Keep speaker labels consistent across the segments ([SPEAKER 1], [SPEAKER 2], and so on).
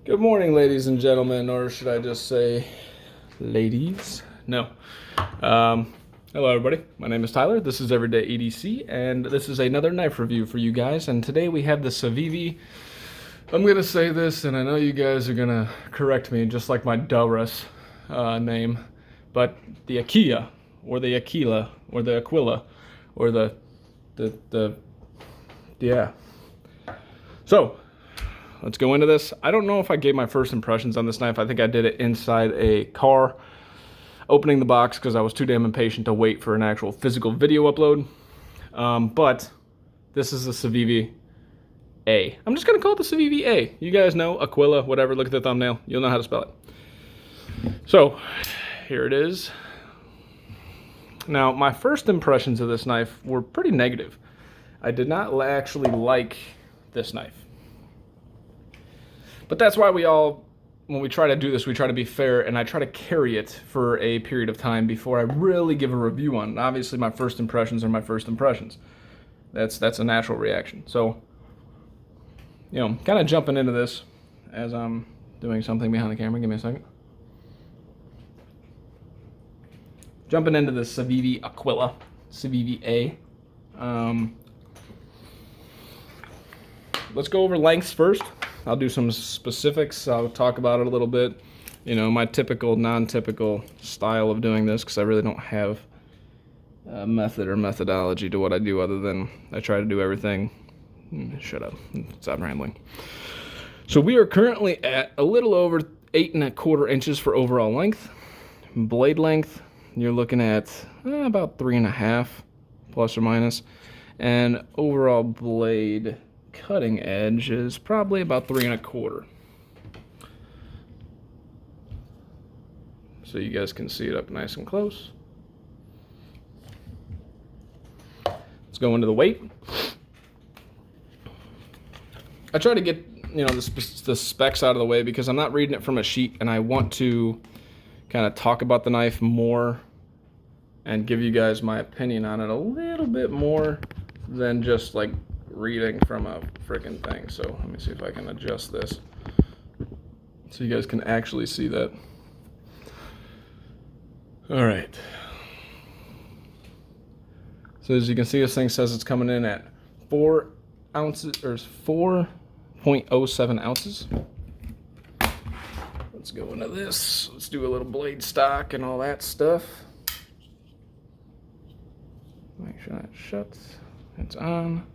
[SPEAKER 1] Good morning, ladies and gentlemen, or should I just say ladies? No. Hello, everybody. My name is Tyler. This is Everyday EDC, and this is another knife review for you guys. And today we have the Civivi. I'm going to say this, and I know you guys are going to correct me, just like my Dalras name, but the Aquila, or the Aquila, or the Aquila, or yeah. So, let's go into this. I don't know if I gave my first impressions on this knife. I think I did it inside a car, opening the box because I was too damn impatient to wait for an actual physical video upload. But this is the Civivi A. I'm just going to call it the Civivi A. You guys know, Aquila, whatever. Look at the thumbnail. You'll know how to spell it. So, here it is. Now, my first impressions of this knife were pretty negative. I did not actually like this knife. But that's why when we try to do this, we try to be fair, and I try to carry it for a period of time before I really give a review on it. Obviously, my first impressions are my first impressions. That's a natural reaction. So, kind of jumping into this as I'm doing something behind the camera. Give me a second. Jumping into the Civivi Aquila, Civivi A. Let's go over lengths first. I'll do some specifics. I'll talk about it a little bit. My typical, non-typical style of doing this, because I really don't have a method or methodology to what I do other than I try to do everything. Shut up. Stop rambling. So we are currently at a little over 8¼ inches for overall length. Blade length, you're looking at about 3.5, plus or minus. And overall blade cutting edge is probably about 3¼ so you guys can see it up nice and close. Let's go into the weight. I try to get the specs out of the way because I'm not reading it from a sheet, and I want to kind of talk about the knife more and give you guys my opinion on it a little bit more than just like reading from a freaking thing. So let me see if I can adjust this so you guys can actually see that. All right. So as you can see, this thing says it's coming in at 4 ounces, or 4.07 ounces. Let's go into this. Let's do a little blade stock and all that stuff. Make sure that shuts. It's on.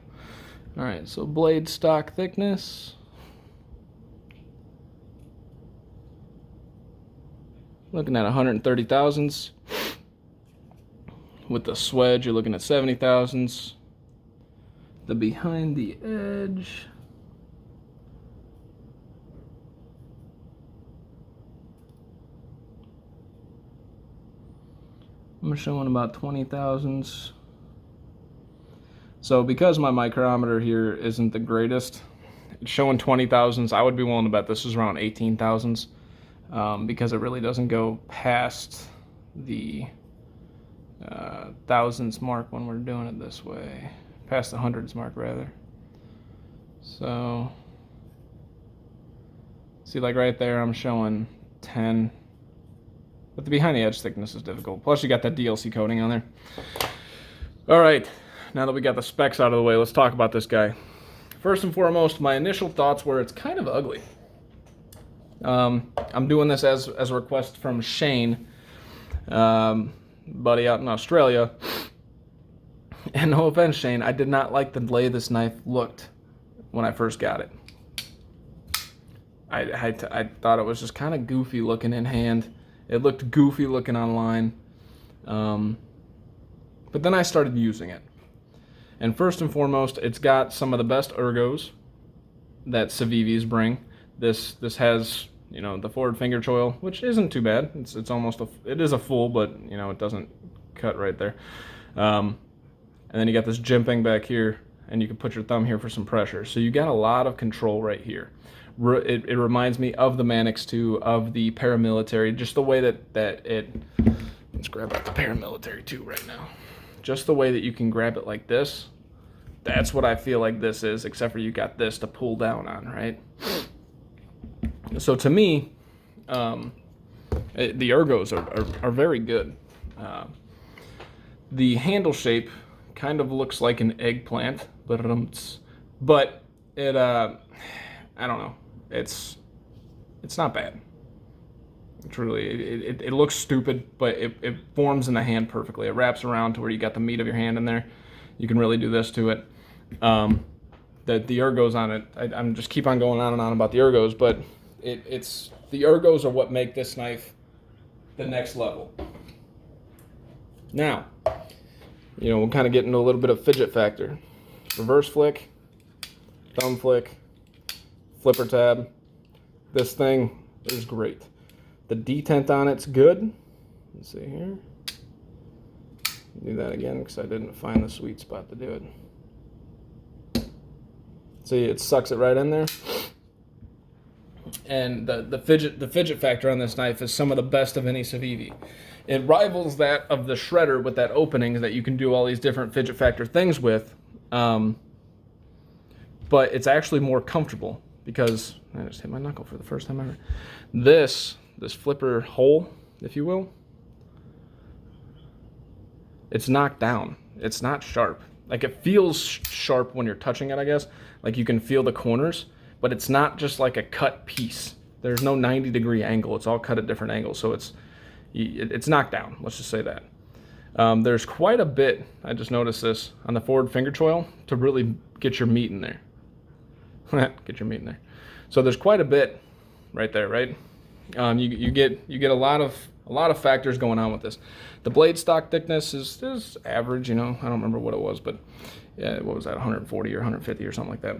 [SPEAKER 1] All right, so blade stock thickness. Looking at 130 thousandths. With the swedge, you're looking at 70 thousandths. The behind the edge. I'm showing about 20 thousandths. So because my micrometer here isn't the greatest, it's showing 20 thousandths. I would be willing to bet this is around 18 thousandths because it really doesn't go past the thousandths mark when we're doing it this way. Past the hundreds mark, rather. So, see, like right there, I'm showing 10. But the behind the edge thickness is difficult. Plus, you got that DLC coating on there. All right. Now that we got the specs out of the way, let's talk about this guy. First and foremost, my initial thoughts were it's kind of ugly. I'm doing this as a request from Shane, buddy out in Australia. And no offense, Shane, I did not like the way this knife looked when I first got it. I thought it was just kind of goofy looking in hand. It looked goofy looking online. But then I started using it. And first and foremost, it's got some of the best ergos that Civivis bring. This has, the forward finger choil, which isn't too bad. It's almost it is a full, but it doesn't cut right there. And then you got this jimping back here, and you can put your thumb here for some pressure. So you got a lot of control right here. It reminds me of the Manix 2, of the paramilitary, just the way that it. Let's grab out the paramilitary 2 right now. Just the way that you can grab it like this, that's what I feel like this is, except for you got this to pull down on, right? So to me, the Ergos are very good. The handle shape kind of looks like an eggplant, but it I don't know. It's not bad. It's really it looks stupid, but it forms in the hand perfectly. It wraps around to where you got the meat of your hand in there. You can really do this to it. The Ergos on it, I'm just keep on going on and on about the Ergos, but it's the Ergos are what make this knife the next level. Now, we'll kind of get into a little bit of fidget factor. Reverse flick, thumb flick, flipper tab. This thing is great. The detent on it's good. Let's see here. Do that again because I didn't find the sweet spot to do it. See, it sucks it right in there. And the fidget factor on this knife is some of the best of any Civivi. It rivals that of the shredder with that opening that you can do all these different fidget factor things with. But it's actually more comfortable because I just hit my knuckle for the first time ever. This flipper hole, if you will, it's knocked down. It's not sharp. Like, it feels sharp when you're touching it, I guess. Like, you can feel the corners, but it's not just like a cut piece. There's no 90-degree angle. It's all cut at different angles, so it's knocked down. Let's just say that. There's quite a bit, I just noticed this, on the forward finger choil to really get your meat in there. Get your meat in there. So there's quite a bit right there, right? You get a lot of factors going on with this. The blade stock thickness is average, I don't remember what it was, but yeah, what was that, 140 or 150 or something like that.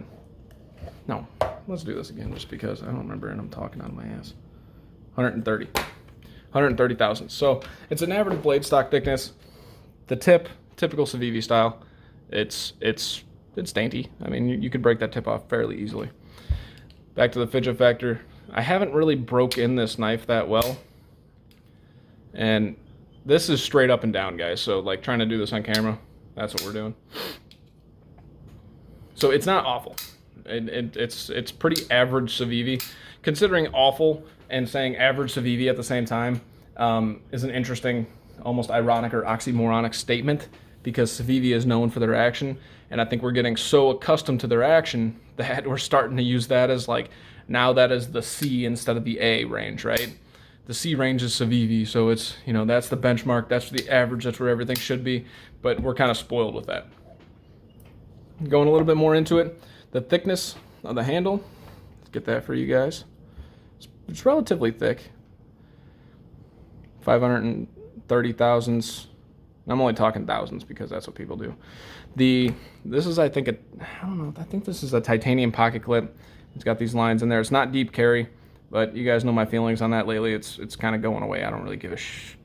[SPEAKER 1] No, let's do this again just because I don't remember and I'm talking out of my ass. 130 thousandths. So it's an average blade stock thickness. The tip, typical Civivi style, it's dainty. I mean, you could break that tip off fairly easily. Back to the fidget factor. I haven't really broke in this knife that well. And this is straight up and down, guys. So, like, trying to do this on camera, that's what we're doing. So it's not awful. It's pretty average Civivi. Considering awful and saying average Civivi at the same time is an interesting, almost ironic or oxymoronic statement, because Civivi is known for their action, and I think we're getting so accustomed to their action that we're starting to use that as, like, now that is the C instead of the A range, right? The C range is Civivi, so it's, that's the benchmark, that's the average, that's where everything should be, but we're kind of spoiled with that. Going a little bit more into it, the thickness of the handle, let's get that for you guys. It's relatively thick, 530 thousandths. I'm only talking thousands because that's what people do. This is, I think this is a titanium pocket clip. It's got these lines in there. It's not deep carry, but you guys know my feelings on that lately. It's kind of going away. I don't really give a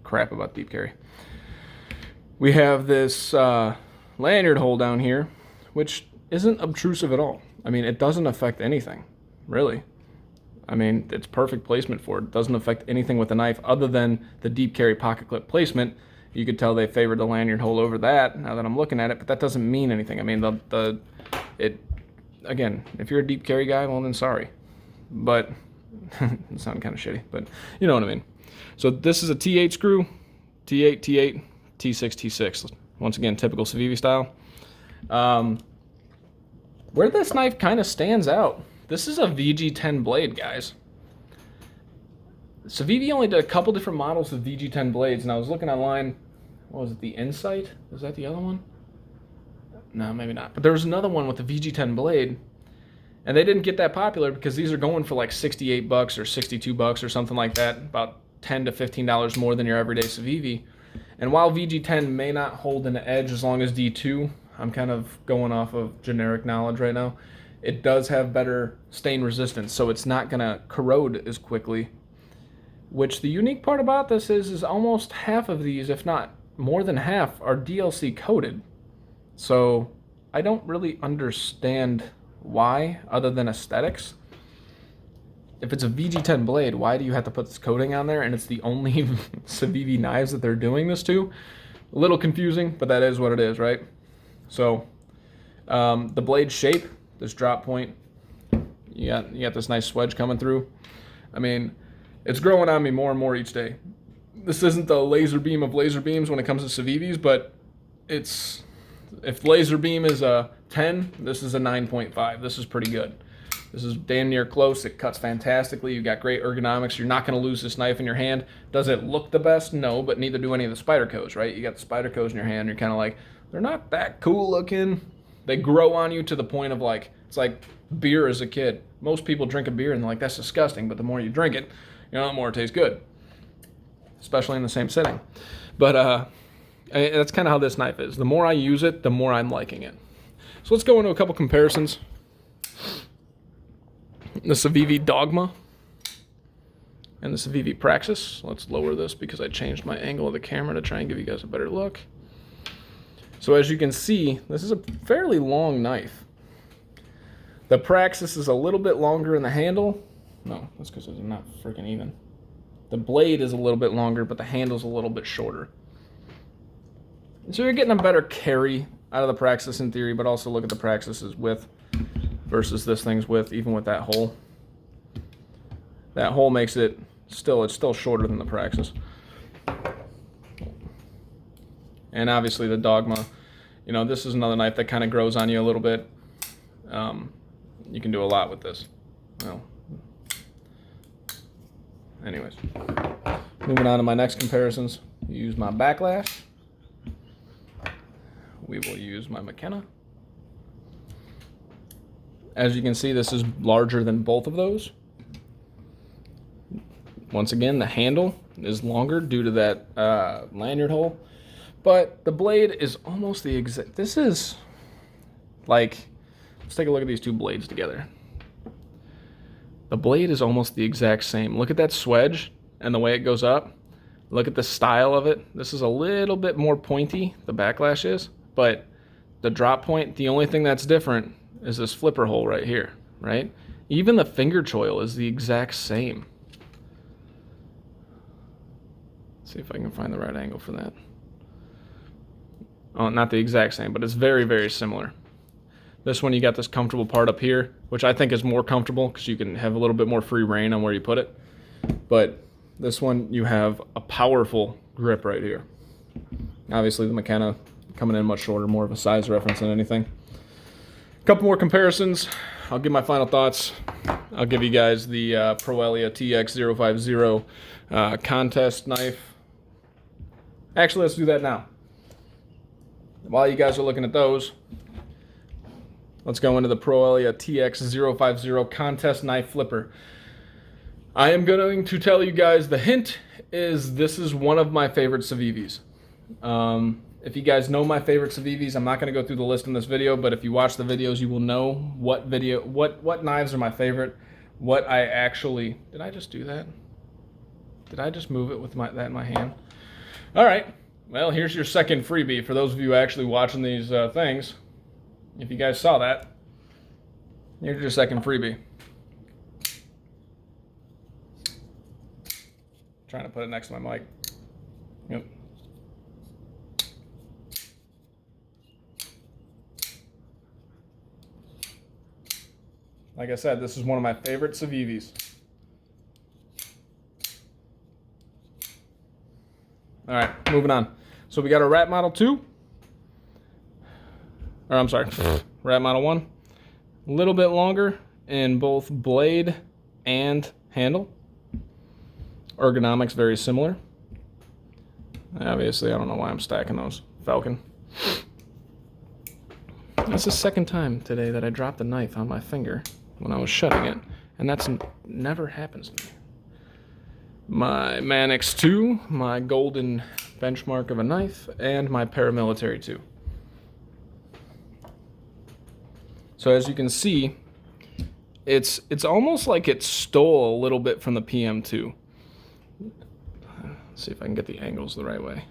[SPEAKER 1] crap about deep carry. We have this lanyard hole down here, which isn't obtrusive at all. I mean, it doesn't affect anything, really. I mean, it's perfect placement for it. It doesn't affect anything with the knife other than the deep carry pocket clip placement. You could tell they favored the lanyard hole over that now that I'm looking at it, but that doesn't mean anything. I mean, again, if you're a deep carry guy, well then sorry. But it sounded kind of shitty, but you know what I mean. So this is a T8 screw, T8, T8, T6, T6. Once again, typical Civivi style. Where this knife kind of stands out, this is a VG10 blade, guys. Civivi only did a couple different models of VG10 blades, and I was looking online. What was it, the Insight? Was that the other one? No, maybe not. But there was another one with the VG10 blade, and they didn't get that popular because these are going for like $68 or $62 or something like that, about $10 to $15 more than your everyday Civivi. And while VG10 may not hold an edge as long as D2, I'm kind of going off of generic knowledge right now, it does have better stain resistance, so it's not going to corrode as quickly. Which the unique part about this is almost half of these, if not more than half, are DLC coated. So I don't really understand why, other than aesthetics. If it's a VG10 blade, why do you have to put this coating on there? And it's the only Civivi knives that they're doing this to. A little confusing, but that is what it is, right? So the blade shape, this drop point, you got this nice swedge coming through. I mean, it's growing on me more and more each day. This isn't the laser beam of laser beams when it comes to Civivis, but it's, if laser beam is a 10, this is a 9.5. This is pretty good. This is damn near close. It cuts fantastically. You've got great ergonomics. You're not going to lose this knife in your hand. Does it look the best? No, but neither do any of the Spydercos, right? You got the Spydercos in your hand. You're kind of like, they're not that cool looking. They grow on you to the point of like, it's like beer as a kid. Most people drink a beer and they're like, that's disgusting. But the more you drink it, you know, the more it tastes good. Especially in the same setting. But that's kind of how this knife is. The more I use it, the more I'm liking it. So let's go into a couple comparisons. The Civivi Dogma and the Civivi Praxis. Let's lower this because I changed my angle of the camera to try and give you guys a better look. So as you can see, this is a fairly long knife. The Praxis is a little bit longer in the handle. No, that's because it's not freaking even. The blade is a little bit longer, but the handle's a little bit shorter. So you're getting a better carry out of the Praxis in theory, but also look at the Praxis's width versus this thing's width, even with that hole. That hole makes it still, it's still shorter than the Praxis. And obviously the Dogma, you know, this is another knife that kind of grows on you a little bit. You can do a lot with this. Well, anyways, moving on to my next comparisons. Use my Backlash. We will use my McKenna. As you can see, this is larger than both of those. Once again, the handle is longer due to that lanyard hole, but the blade is almost the exact. This is like, let's take a look at these two blades together. The blade is almost the exact same. Look at that swedge and the way it goes up. Look at the style of it. This is a little bit more pointy, the Backlash is, but the drop point, the only thing that's different is this flipper hole right here, right? Even the finger choil is the exact same. Let's see if I can find the right angle for that. Oh, not the exact same, but it's very, very similar. This one, you got this comfortable part up here, which I think is more comfortable because you can have a little bit more free reign on where you put it. But this one, you have a powerful grip right here. Obviously, the McKenna coming in much shorter, more of a size reference than anything. A couple more comparisons. I'll give my final thoughts. I'll give you guys the Proelia TX050 contest knife. Actually, let's do that now. While you guys are looking at those, let's go into the Proelia TX050 contest knife flipper. I am going to tell you guys, the hint is this is one of my favorite Civivis. If you guys know my favorite Civivis, I'm not going to go through the list in this video, but if you watch the videos, you will know what knives are my favorite. What I actually, did I just do that? Did I just move it with that in my hand? All right. Well, here's your second freebie for those of you actually watching these things. If you guys saw that, here's your second freebie. Trying to put it next to my mic. Yep. Like I said, this is one of my favorite Civivis. All right, moving on. So we got a Rat Model 2. Or I'm sorry, Rat Model 1. A little bit longer in both blade and handle. Ergonomics very similar. Obviously, I don't know why I'm stacking those. Falcon. That's the second time today that I dropped the knife on my finger when I was shutting it, and that's never happens to me. My Manix 2, my golden benchmark of a knife, and my Paramilitary 2. So as you can see, it's almost like it stole a little bit from the PM2. Let's see if I can get the angles the right way.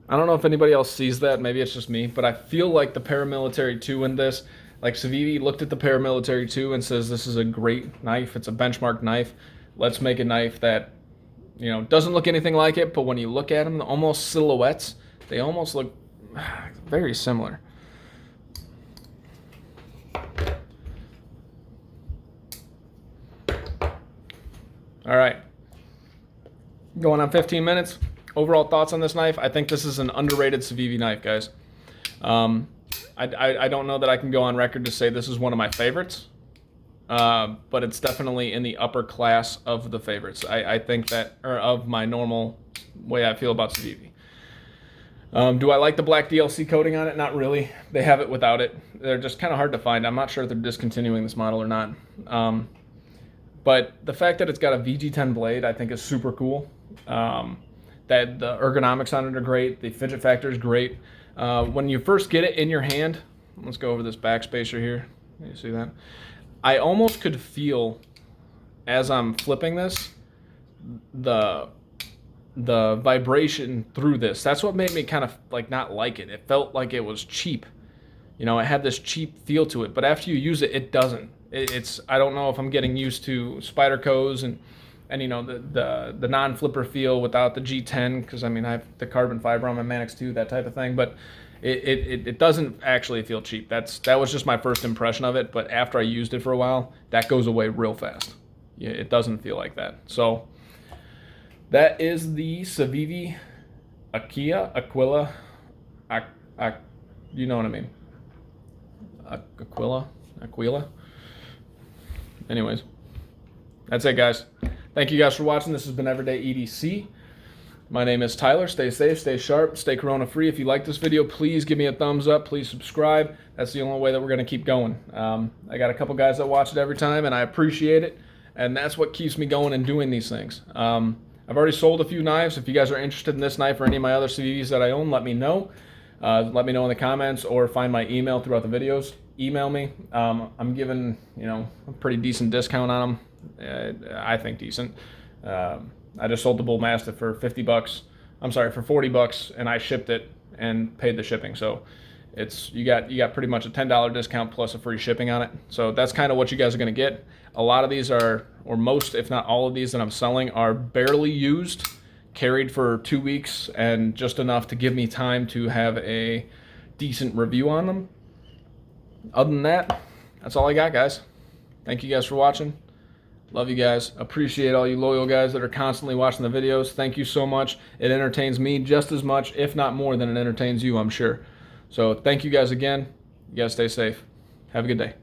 [SPEAKER 1] I don't know if anybody else sees that, maybe it's just me, but I feel like the Paramilitary 2 in this, like Civivi looked at the Paramilitary 2 and says this is a great knife, it's a benchmark knife, let's make a knife that, you know, doesn't look anything like it, but when you look at them, almost silhouettes, they almost look very similar. All right. Going on 15 minutes. Overall thoughts on this knife. I think this is an underrated Civivi knife, guys. I don't know that I can go on record to say this is one of my favorites, but it's definitely in the upper class of the favorites. I think that, or of my normal way I feel about Civivi. Do I like the black DLC coating on it? Not really. They have it without it. They're just kind of hard to find. I'm not sure if they're discontinuing this model or not. But the fact that it's got a VG10 blade, I think is super cool. That the ergonomics on it are great. The fidget factor is great. When you first get it in your hand, let's go over this backspacer here. You see that? I almost could feel, as I'm flipping this, the vibration through this. That's what made me kind of like not like it. It felt like it was cheap. You know, it had this cheap feel to it. But after you use it, it doesn't. It's I don't know if I'm getting used to Spyderco's and you know the non-flipper feel without the G10, because I mean I have the carbon fiber on my Manix 2, that type of thing. But it doesn't actually feel cheap. That was just my first impression of it. But after I used it for a while, that goes away real fast. Yeah, it doesn't feel like that. So that is the Civivi Aquila. You know what I mean? Aquila. Anyways, that's it, guys. Thank you guys for watching. This has been Everyday EDC. My name is Tyler. Stay safe, stay sharp, stay corona free. If you like this video, please give me a thumbs up. Please subscribe. That's the only way that we're going to keep going. I got a couple guys that watch it every time, and I appreciate it. And that's what keeps me going and doing these things. I've already sold a few knives. If you guys are interested in this knife or any of my other Civivis that I own, let me know. Let me know in the comments or find my email throughout the videos. Email me. I'm giving, you know, a pretty decent discount on them. I think decent. I just sold the Bull Mastiff for 50 bucks. I'm sorry, for 40 bucks, and I shipped it and paid the shipping. So it's you got pretty much a $10 discount plus a free shipping on it. So that's kind of what you guys are going to get. A lot of these are, or most, if not all of these that I'm selling are barely used, carried for 2 weeks, and just enough to give me time to have a decent review on them. Other than that, that's all I got, guys. Thank you guys for watching. Love you guys. Appreciate all you loyal guys that are constantly watching the videos. Thank you so much. It entertains me just as much, if not more, than it entertains you, I'm sure. So thank you guys again. You guys stay safe. Have a good day.